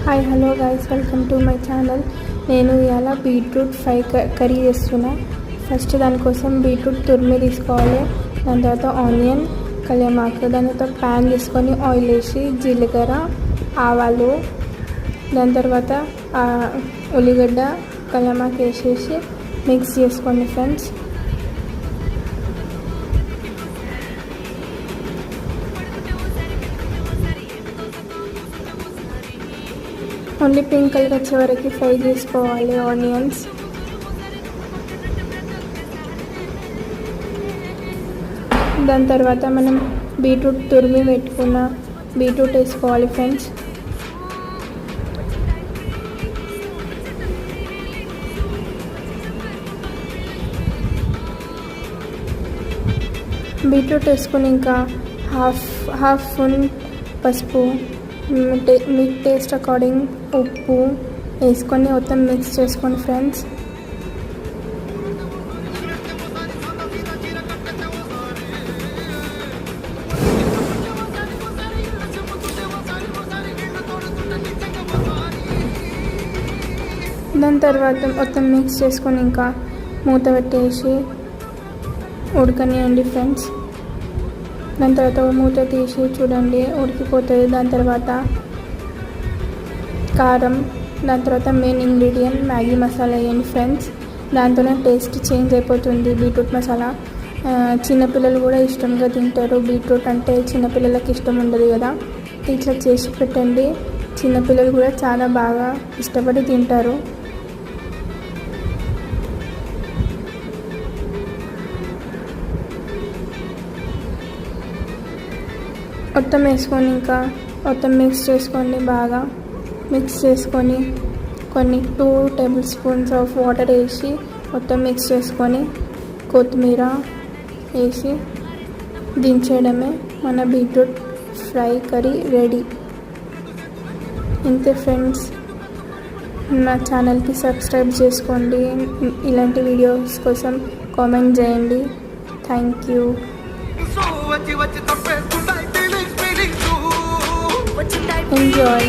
Hi hello guys, welcome to my channel. నేను ఇవాళ beetroot fry curry చేస్తున్నా. First దానికోసం బీట్రూట్ తురిమి తీసుకోవాలి. దాని తర్వాత ఆనియన్, కళ్యామాకు, దాని తర్వాత ప్యాన్ తీసుకొని ఆయిల్ వేసి జీలకర్ర, ఆవాలు, దాని తర్వాత ఉల్లిగడ్డ, కళ్యామాకు వేసేసి మిక్స్ చేసుకోండి ఫ్రెండ్స్. ఓన్లీ పింక్ కలర్ వచ్చే వరకు ఫ్రై చేసుకోవాలి ఆనియన్స్. దాని తర్వాత మనం బీట్రూట్ తురిమి పెట్టుకున్న బీట్రూట్ వేసుకోవాలి ఫ్రెండ్స్. బీట్రూట్ వేసుకొని ఇంకా హాఫ్ స్పూన్ పసుపు, మీ టేస్ట్ అకార్డింగ్ ఉప్పు వేసుకొని మొత్తం మిక్స్ చేసుకోండి ఫ్రెండ్స్. దాని తర్వాత మొత్తం మిక్స్ చేసుకొని ఇంకా మూత పెట్టేసి ఉడకనియండి ఫ్రెండ్స్. దాని తర్వాత మూత తీసి చూడండి, ఉడికిపోతుంది. దాని తర్వాత కారం, దాని తర్వాత మెయిన్ ఇంగ్రీడియంట్ మ్యాగీ మసాలా వేయండి ఫ్రెండ్స్. దాంతోనే టేస్ట్ చేంజ్ అయిపోతుంది బీట్రూట్ మసాలా. చిన్నపిల్లలు కూడా ఇష్టంగా తింటారు. బీట్రూట్ అంటే చిన్నపిల్లలకి ఇష్టం ఉండదు కదా, ఇట్లా చేసి పెట్టండి. చిన్నపిల్లలు కూడా చాలా బాగా ఇష్టపడి తింటారు. మొత్తం వేసుకొని ఇంకా మొత్తం మిక్స్ చేసుకోండి. బాగా మిక్స్ చేసుకొని కొన్ని 2 టేబుల్ స్పూన్స్ ఆఫ్ వాటర్ వేసి మొత్తం మిక్స్ చేసుకొని కొత్తిమీర వేసి దించేయడమే. మన బీట్రూట్ ఫ్రై కర్రీ రెడీ. ఇంతే ఫ్రెండ్స్. నా ఛానల్కి సబ్స్క్రైబ్ చేసుకోండి. ఇలాంటి వీడియోస్ కోసం కామెంట్ చేయండి. Thank you. Enjoy.